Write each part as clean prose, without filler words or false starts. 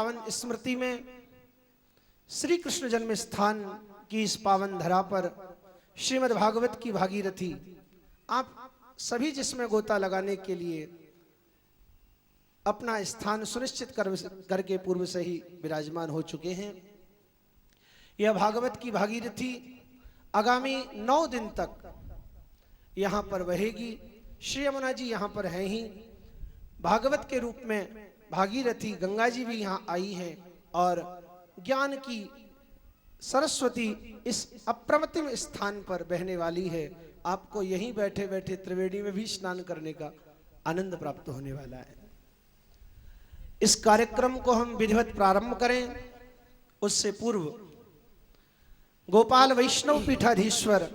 पावन स्मृति में श्री कृष्ण जन्म स्थान की इस पावन धरा पर श्रीमद् भागवत की भागीरथी आप सभी जिसमें गोता लगाने के लिए अपना स्थान सुनिश्चित करके पूर्व से ही विराजमान हो चुके हैं। यह भागवत की भागीरथी आगामी 9 दिन तक यहाँ पर बहेगी। श्री यमुना जी यहाँ पर हैं ही, भागवत के रूप में भागीरथी गंगा जी भी यहाँ आई हैं और ज्ञान की सरस्वती इस अप्रतिम स्थान पर बहने वाली है। आपको यहीं बैठे बैठे त्रिवेणी में भी स्नान करने का आनंद प्राप्त होने वाला है। इस कार्यक्रम को हम विधिवत प्रारंभ करें उससे पूर्व गोपाल वैष्णव पीठाधीश्वर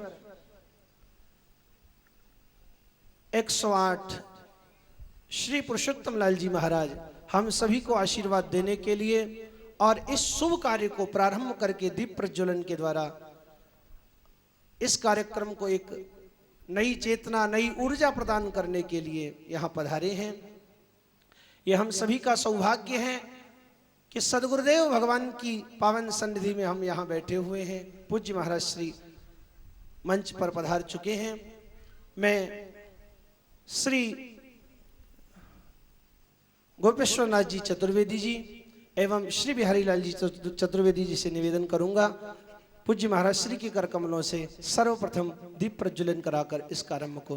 108 श्री पुरुषोत्तम लाल जी महाराज हम सभी को आशीर्वाद देने के लिए और इस शुभ कार्य को प्रारंभ करके दीप प्रज्वलन के द्वारा इस कार्यक्रम को एक नई चेतना, नई ऊर्जा प्रदान करने के लिए यहाँ पधारे हैं। यह हम सभी का सौभाग्य है कि सदगुरुदेव भगवान की पावन सन्निधि में हम यहाँ बैठे हुए हैं। पूज्य महाराज श्री मंच पर पधार चुके हैं। मैं श्री गोपेश्वर नाथ जी चतुर्वेदी जी एवं श्री बिहारी लाल जी चतुर्वेदी जी से निवेदन करूंगा, पूज्य महाराज श्री के कर कमलों से सर्वप्रथम दीप प्रज्वलन कराकर इस कार्यक्रम को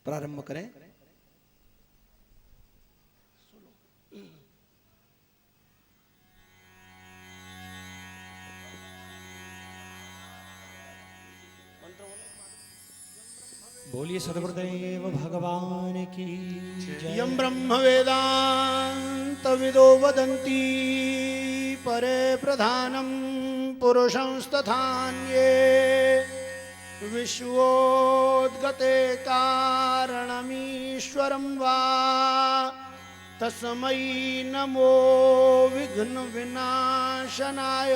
प्रारंभ करें। बोलिए सद्गुरुदेव भगवान की जय। यं ब्रह्म वेदांत विदो वदन्ति परे प्रधानं पुरुषंस्तथान्ये विश्वोद्गते कारणमीश्वरं वा तस्मै नमो विघ्न विनाशनाय।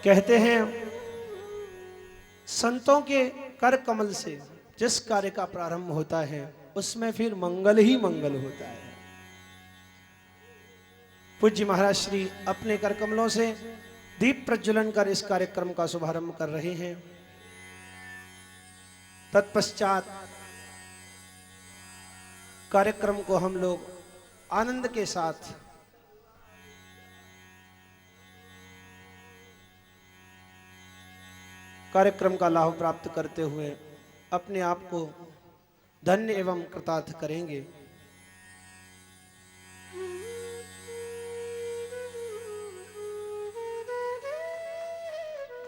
कहते हैं संतों के कर कमल से जिस कार्य का प्रारंभ होता है उसमें फिर मंगल ही मंगल होता है। पूज्य महाराज श्री अपने कर कमलों से दीप प्रज्वलन कर इस कार्यक्रम का शुभारंभ कर रहे हैं। तत्पश्चात कार्यक्रम को हम लोग आनंद के साथ कार्यक्रम का लाभ प्राप्त करते हुए अपने आप को धन्य एवं कृतार्थ करेंगे।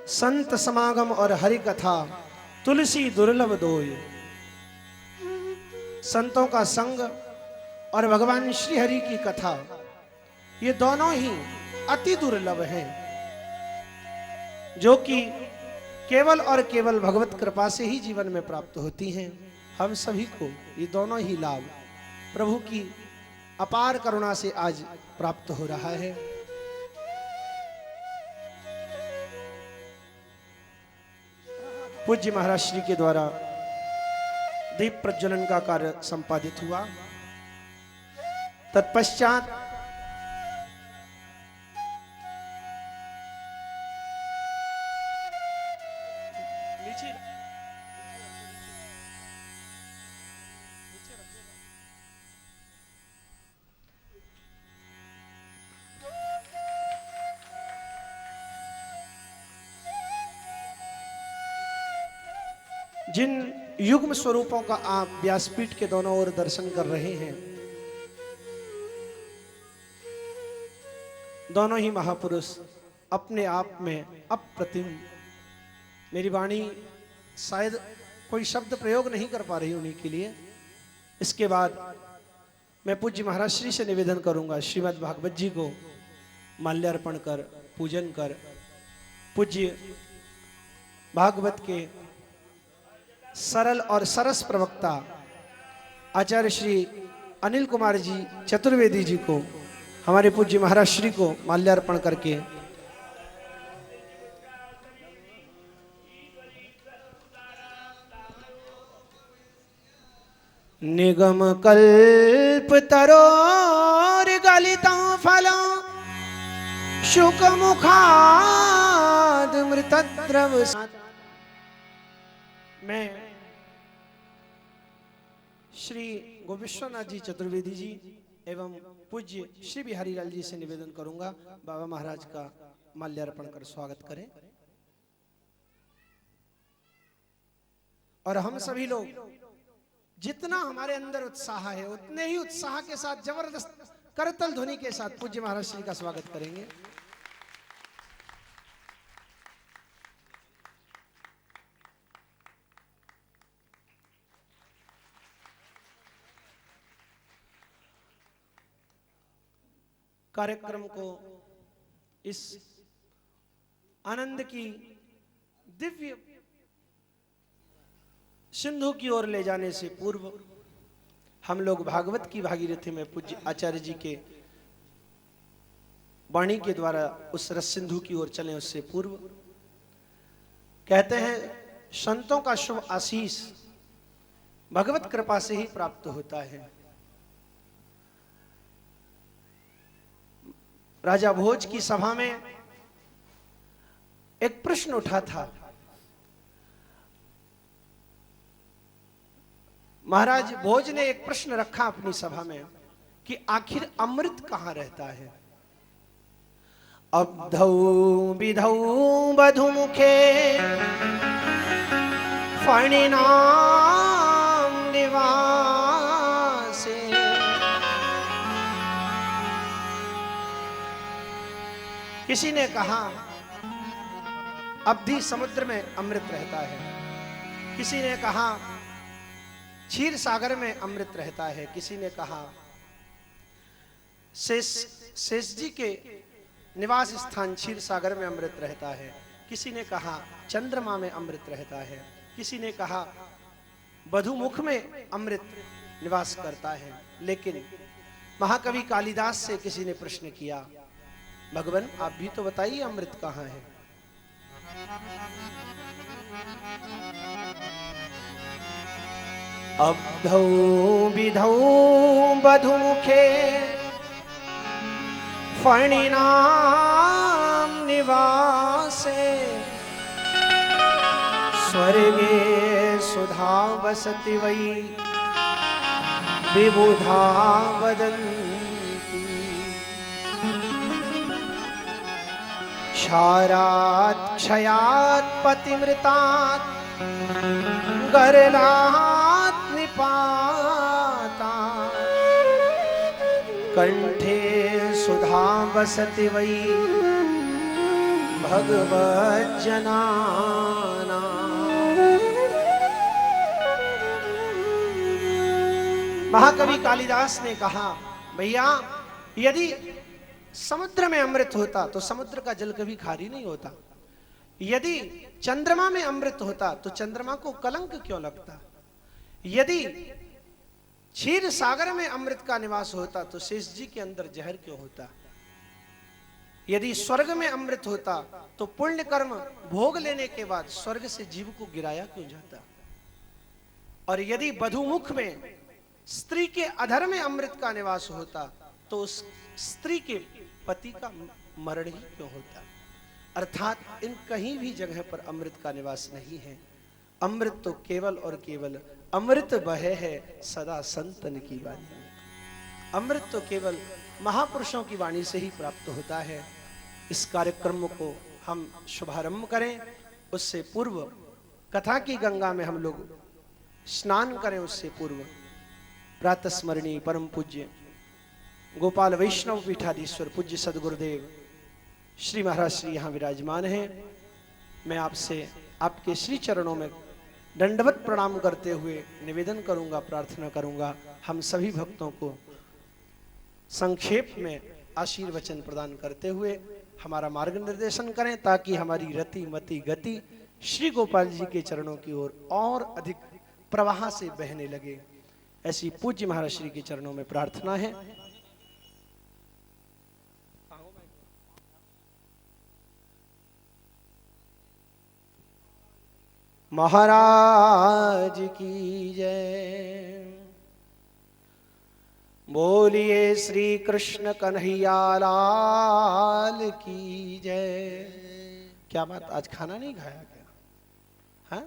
संत समागम और हरि कथा तुलसी दुर्लभ दोय। संतों का संग और भगवान श्री हरि की कथा ये दोनों ही अति दुर्लभ हैं, जो कि केवल और केवल भगवत कृपा से ही जीवन में प्राप्त होती हैं। हम सभी को ये दोनों ही लाभ प्रभु की अपार करुणा से आज प्राप्त हो रहा है। पूज्य महाराज श्री के द्वारा दीप प्रज्वलन का कार्य संपादित हुआ। तत्पश्चात जिन युग्म स्वरूपों का आप व्यासपीठ के दोनों ओर दर्शन कर रहे हैं, दोनों ही महापुरुष अपने आप में अप्रतिम। मेरी वाणी शायद कोई शब्द प्रयोग नहीं कर पा रही उन्हीं के लिए। इसके बाद मैं पूज्य महाराज श्री से निवेदन करूंगा, श्रीमद् भागवत जी को माल्यार्पण कर पूजन कर पूज्य भागवत के सरल और सरस प्रवक्ता आचार्य श्री अनिल कुमार जी चतुर्वेदी जी को, हमारे पूज्य महाराज श्री को माल्यार्पण करके निगम कल्प तरोर गलितं फलं शुक मुखाद मृतद्रव। मैं श्री गोविश्वनाथ जी चतुर्वेदी जी एवं पूज्य श्री बिहारी लाल जी से निवेदन करूंगा, बाबा महाराज का माल्यार्पण कर स्वागत करें। और हम सभी लोग जितना हमारे अंदर उत्साह है उतने ही उत्साह के साथ जबरदस्त करतल ध्वनि के साथ पूज्य महाराज श्री का स्वागत करेंगे। कार्यक्रम को इस आनंद की दिव्य सिंधु की ओर ले जाने से पूर्व हम लोग भागवत की भागीरथी में पूज्य आचार्य जी के वाणी के द्वारा उस रस सिंधु की ओर चलें, उससे पूर्व कहते हैं संतों का शुभ आशीष भगवत कृपा से ही प्राप्त होता है। राजा भोज की सभा में एक प्रश्न उठा था, महाराज भोज ने एक प्रश्न रखा अपनी सभा में कि आखिर अमृत कहां रहता है। अब्धौ विधौ बधुमुखे फणिनाम निवासे। किसी ने कहा अवधि समुद्र में अमृत रहता है, किसी ने कहा क्षीर सागर में अमृत रहता है, किसी ने कहा शेष जी के निवास स्थान क्षीर सागर में अमृत रहता है, किसी ने कहा चंद्रमा में अमृत रहता है, किसी ने कहा बधुमुख में अमृत निवास करता है। लेकिन महाकवि कालिदास से किसी ने प्रश्न किया, भगवान आप भी तो बताइए अमृत कहां है। अब्धौ विधौ बधुमुखे फणिनाम निवासे। स्वर्गे सुधा वसति वै विबुधा वदन्ति। क्षारात् क्षयात् पतिमृतात् गरलात् निपातात्। कंठे सुधा वसति वै भगवज्जनानाम्। महाकवि कालिदास ने कहा, भैया यदि समुद्र में अमृत होता तो समुद्र का जल कभी खारी नहीं होता। यदि चंद्रमा में अमृत होता तो चंद्रमा को कलंक क्यों लगता। यदि क्षीर सागर में अमृत का निवास होता तो शेष जी के अंदर जहर क्यों होता। यदि स्वर्ग में अमृत होता तो पुण्य कर्म भोग लेने के बाद स्वर्ग से जीव को गिराया क्यों जाता। और यदि बधुमुख में स्त्री के अधर में अमृत का निवास होता तो उस स्त्री के पति का मरण ही क्यों होता। अर्थात इन कहीं भी जगह पर अमृत का निवास नहीं है। अमृत तो केवल और केवल अमृत बहे है सदा संतन की वाणी। अमृत तो केवल महापुरुषों की वाणी से ही प्राप्त होता है। इस कार्यक्रम को हम शुभारंभ करें, उससे पूर्व कथा की गंगा में हम लोग स्नान करें। उससे पूर्व प्रातः स्मरणीय परम पूज्य गोपाल वैष्णव पीठाधीश्वर पूज्य सदगुरुदेव श्री महाराज श्री यहाँ विराजमान हैं। मैं आपसे आपके श्री चरणों में दंडवत प्रणाम करते हुए निवेदन करूंगा, प्रार्थना करूंगा, हम सभी भक्तों को संक्षेप में आशीर्वचन प्रदान करते हुए हमारा मार्गनिर्देशन करें, ताकि हमारी रति मति गति श्री गोपाल जी के चरणों की ओर और अधिक प्रवाह से बहने लगे। ऐसी पूज्य महाराज श्री के चरणों में प्रार्थना है। महाराज की जय। बोलिए श्री कृष्ण कन्हैया लाल की जय। क्या बात, आज खाना नहीं खाया क्या? हाँ,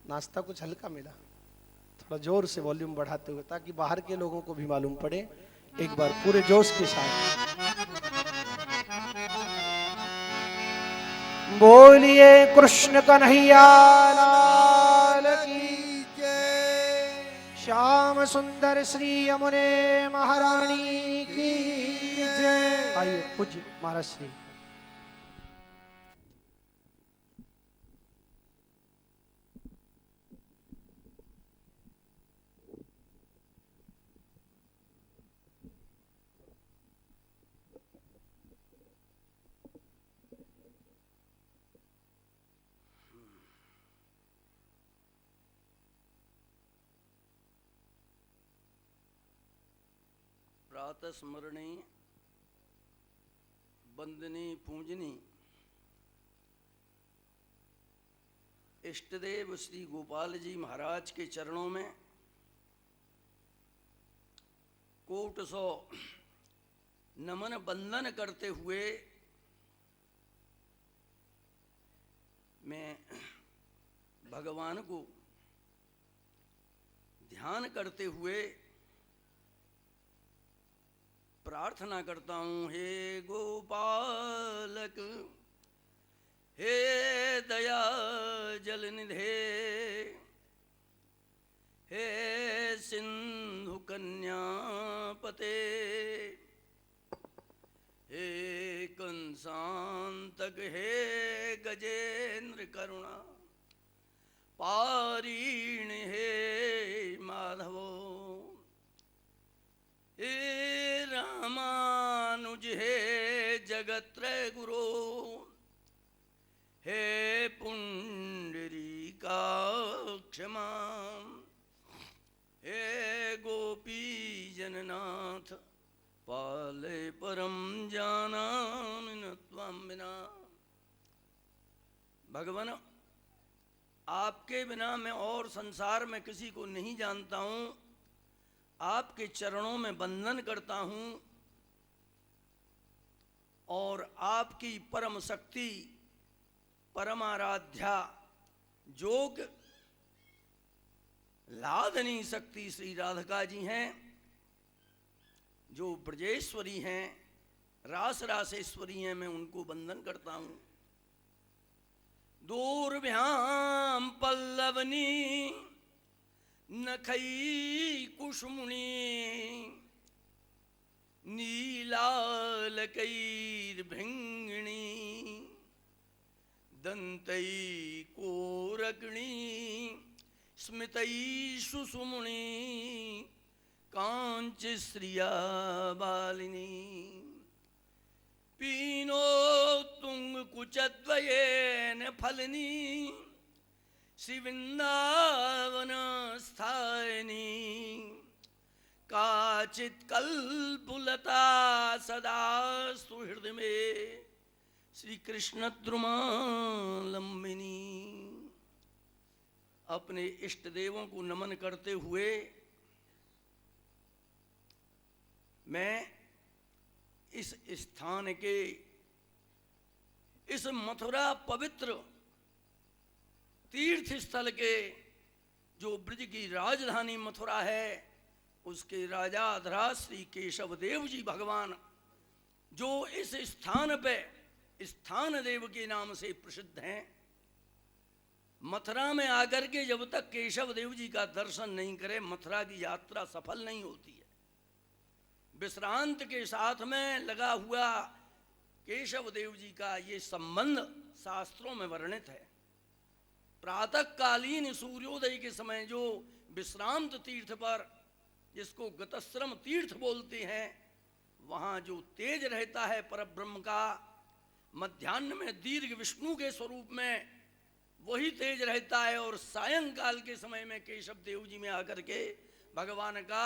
नाश्ता कुछ हल्का मिला? थोड़ा जोर से वॉल्यूम बढ़ाते हुए, ताकि बाहर के लोगों को भी मालूम पड़े। एक बार पूरे जोश के साथ बोलिए कृष्ण कन्हैया लाल की जय। श्याम सुंदर श्री यमुने महारानी की जय। आइए पूज्य महाराज श्री। प्रातः स्मरणी वंदनी पूजनी इष्टदेव श्री गोपाल जी महाराज के चरणों में कोट सौ नमन बंदन करते हुए मैं भगवान को ध्यान करते हुए प्रार्थना करता हूँ। हे गोपालक, हे दया जल निधे, हे सिंधु कन्यापते, हे कंसांतक, हे गजेंद्र करुणा पारीण, हे माधवो, हे रामानुज, हे जगत्रय गुरो, हे पुंडरीकाक्ष मां, हे गोपी जननाथ पाले परम जानामि न त्वां विना। भगवान, आपके बिना मैं और संसार में किसी को नहीं जानता हूँ। आपके चरणों में वंदन करता हूँ और आपकी परम शक्ति, परमाराध्या, जोग लादनी शक्ति श्री राधिका जी हैं, जो ब्रजेश्वरी हैं, रास रासेश्वरी हैं। मैं उनको वंदन करता हूँ। दूरभ्याम पल्लवनी नखई कुसुमुनी नीलालकैर्भृंगिणी दन्तै कोरकणी स्मितै सुसुमुनी कांचश्रिया बालिनी पीनो तुंगकुचद्वयेन फलनी श्रीवृंदावन स्थायिनी काचित् कल्पुलता सदा सुहृदय में श्री कृष्ण द्रुमालंबिनी। अपने इष्ट देवों को नमन करते हुए मैं इस स्थान के, इस मथुरा पवित्र तीर्थ स्थल के, जो ब्रज की राजधानी मथुरा है, उसके राजा धराज श्री केशव देव जी भगवान, जो इस स्थान पे स्थान देव के नाम से प्रसिद्ध हैं। मथुरा में आकर के जब तक केशव देव जी का दर्शन नहीं करे, मथुरा की यात्रा सफल नहीं होती है। विश्रांत के साथ में लगा हुआ केशव देव जी का ये संबंध शास्त्रों में वर्णित है। प्रातःकालीन सूर्योदय के समय जो विश्रांत तीर्थ पर, जिसको गतश्रम तीर्थ बोलते हैं, वहाँ जो तेज रहता है परब्रह्म का, मध्याह्न में दीर्घ विष्णु के स्वरूप में वही तेज रहता है। और सायंकाल के समय में केशव देव जी में आकर के भगवान का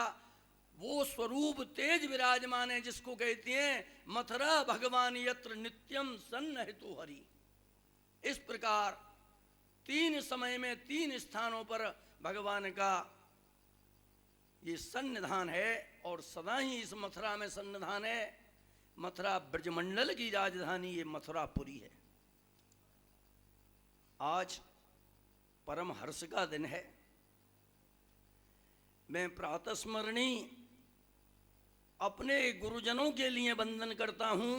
वो स्वरूप तेज विराजमान है जिसको कहते हैं मथुरा भगवान यत्र नित्यम सन्न हेतु हरि। इस प्रकार 3 समय में 3 स्थानों पर भगवान का ये सन्निधान है और सदा ही इस मथुरा में सन्निधान है। मथुरा ब्रजमंडल की राजधानी ये मथुरापुरी है। आज परम हर्ष का दिन है। मैं प्रातः स्मरणी अपने गुरुजनों के लिए वंदन करता हूं।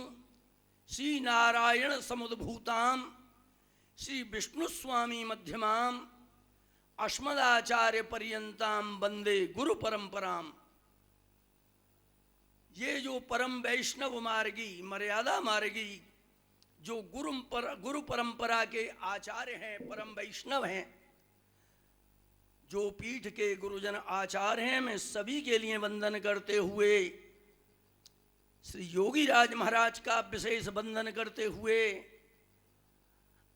श्री नारायण समुद्भूताम श्री विष्णु स्वामी मध्यमाम अस्मदाचार्य पर्यंताम वंदे गुरु परंपराम। ये जो परम वैष्णव मार्गी मर्यादा मार्गी जो गुरु परंपरा के आचार्य हैं, परम वैष्णव हैं, जो पीठ के गुरुजन आचार्य हैं, मैं सभी के लिए वंदन करते हुए श्री योगी राज महाराज का विशेष वंदन करते हुए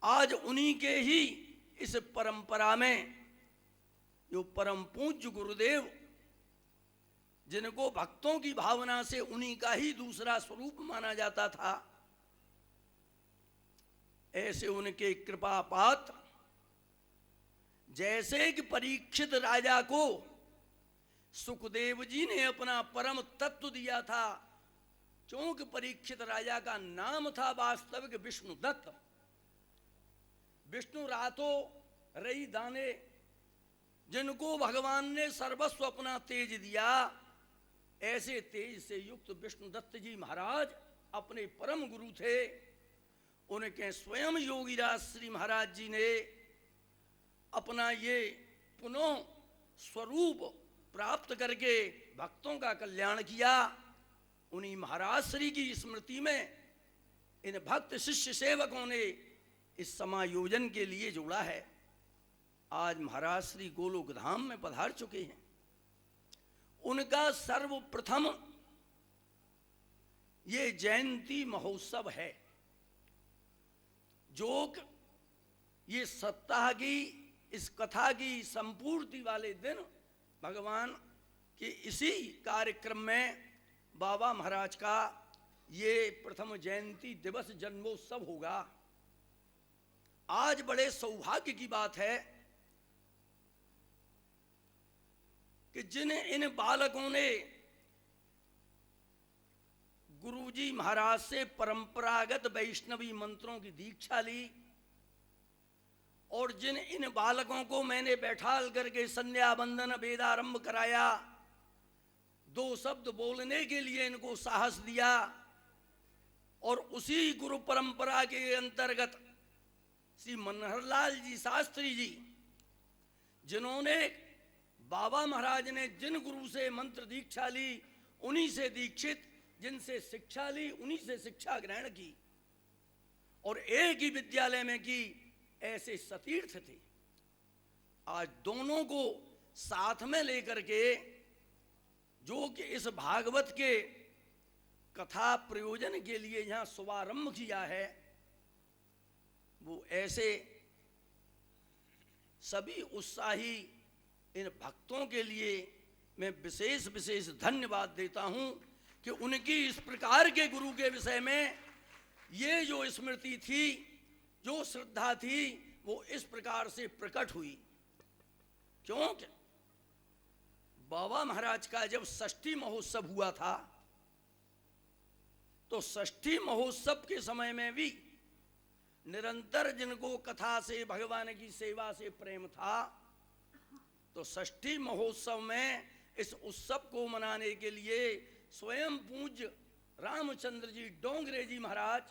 आज उन्हीं के ही इस परंपरा में जो परम पूज्य गुरुदेव जिनको भक्तों की भावना से उन्हीं का ही दूसरा स्वरूप माना जाता था, ऐसे उनके कृपा पात्र जैसे कि परीक्षित राजा को सुखदेव जी ने अपना परम तत्व दिया था, क्योंकि परीक्षित राजा का नाम था वास्तविक विष्णुदत्त। विष्णु रातो रई दाने, जिनको भगवान ने सर्वस्व अपना तेज दिया, ऐसे तेज से युक्त विष्णुदत्त जी महाराज अपने परम गुरु थे। उनके स्वयं योगीराज श्री महाराज जी ने अपना ये पुनः स्वरूप प्राप्त करके भक्तों का कल्याण किया। उन्हीं महाराज श्री की स्मृति में इन भक्त शिष्य सेवकों ने इस समायोजन के लिए जोड़ा है। आज महाराज श्री गोलोक धाम में पधार चुके हैं। उनका सर्वप्रथम ये जयंती महोत्सव है, जो ये सप्ताह की इस कथा की संपूर्ति वाले दिन भगवान के इसी कार्यक्रम में बाबा महाराज का ये प्रथम जयंती दिवस जन्मोत्सव होगा। आज बड़े सौभाग्य की बात है कि जिन इन बालकों ने गुरुजी महाराज से परंपरागत वैष्णवी मंत्रों की दीक्षा ली और जिन इन बालकों को मैंने बैठाल करके संध्या वंदन वेदारंभ कराया, 2 शब्द बोलने के लिए इनको साहस दिया और उसी गुरु परंपरा के अंतर्गत श्री मनहरलाल जी शास्त्री जी, जिन्होंने बाबा महाराज ने जिन गुरु से मंत्र दीक्षा ली उन्हीं से दीक्षित, जिनसे शिक्षा ली उन्हीं से शिक्षा ग्रहण की और एक ही विद्यालय में की, ऐसे सतीर्थ थे। आज दोनों को साथ में लेकर के जो कि इस भागवत के कथा प्रयोजन के लिए यहाँ शुभारंभ किया है, वो ऐसे सभी उत्साही इन भक्तों के लिए मैं विशेष विशेष धन्यवाद देता हूं कि उनकी इस प्रकार के गुरु के विषय में ये जो स्मृति थी, जो श्रद्धा थी, वो इस प्रकार से प्रकट हुई। क्योंकि बाबा महाराज का जब षष्ठी महोत्सव हुआ था तो षष्ठी महोत्सव के समय में भी निरंतर जिनको कथा से भगवान की सेवा से प्रेम था, तो षष्ठी महोत्सव में इस उत्सव को मनाने के लिए स्वयं पूज्य रामचंद्र जी डोंगरे जी महाराज,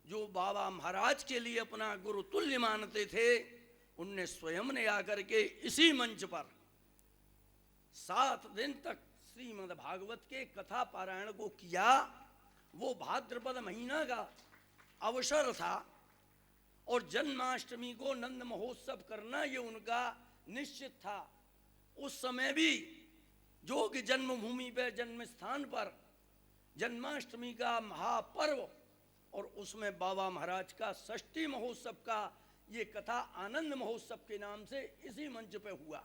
जो बाबा महाराज के लिए अपना गुरु तुल्य मानते थे, उनने स्वयं ने आकर के इसी मंच पर 7 दिन तक श्रीमद् भागवत के कथा पारायण को किया। वो भाद्रपद महीना का अवसर था और जन्माष्टमी को नंद महोत्सव करना ये उनका निश्चित था। उस समय भी जो कि जन्मभूमि पर जन्म स्थान पर जन्माष्टमी का महापर्व और उसमें बाबा महाराज का षष्ठी महोत्सव का ये कथा आनंद महोत्सव के नाम से इसी मंच पे हुआ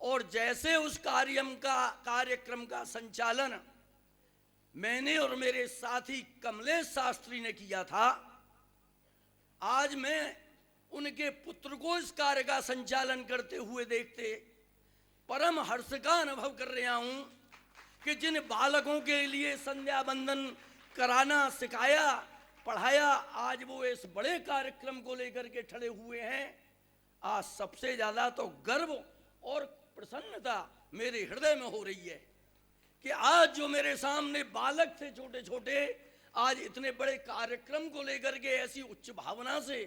और जैसे उस कार्यक्रम का संचालन मैंने और मेरे साथी कमलेश शास्त्री ने किया था, आज मैं उनके पुत्र को इस कार्य का संचालन करते हुए देखते परम हर्ष का अनुभव कर रहा हूं कि जिन बालकों के लिए संध्या बंदन कराना सिखाया पढ़ाया, आज वो इस बड़े कार्यक्रम को लेकर के खड़े हुए हैं। आज सबसे ज्यादा तो गर्व और प्रसन्नता मेरे हृदय में हो रही है कि आज जो मेरे सामने बालक थे छोटे छोटे, आज इतने बड़े कार्यक्रम को लेकर के ऐसी उच्च भावना से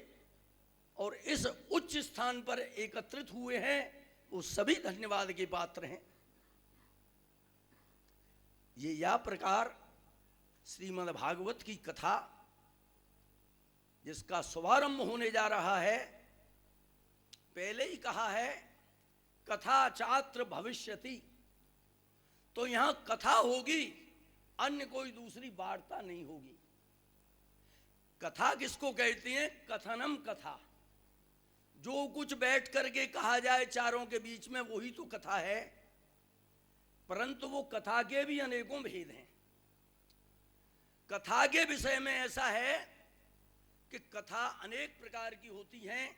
और इस उच्च स्थान पर एकत्रित हुए हैं, वो सभी धन्यवाद के पात्र हैं। ये या प्रकार श्रीमद् भागवत की कथा जिसका शुभारंभ होने जा रहा है, पहले ही कहा है कथा चात्र भविष्यति, तो यहां कथा होगी, अन्य कोई दूसरी वार्ता नहीं होगी। कथा किसको कहते हैं? कथनम कथा, जो कुछ बैठ करके कहा जाए चारों के बीच में वही तो कथा है। परंतु वो कथा के भी अनेकों भेद हैं। कथा के विषय में ऐसा है कि कथा अनेक प्रकार की होती हैं।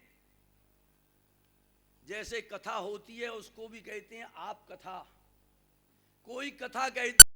जैसे कथा होती है उसको भी कहते हैं आप कथा, कोई कथा कहते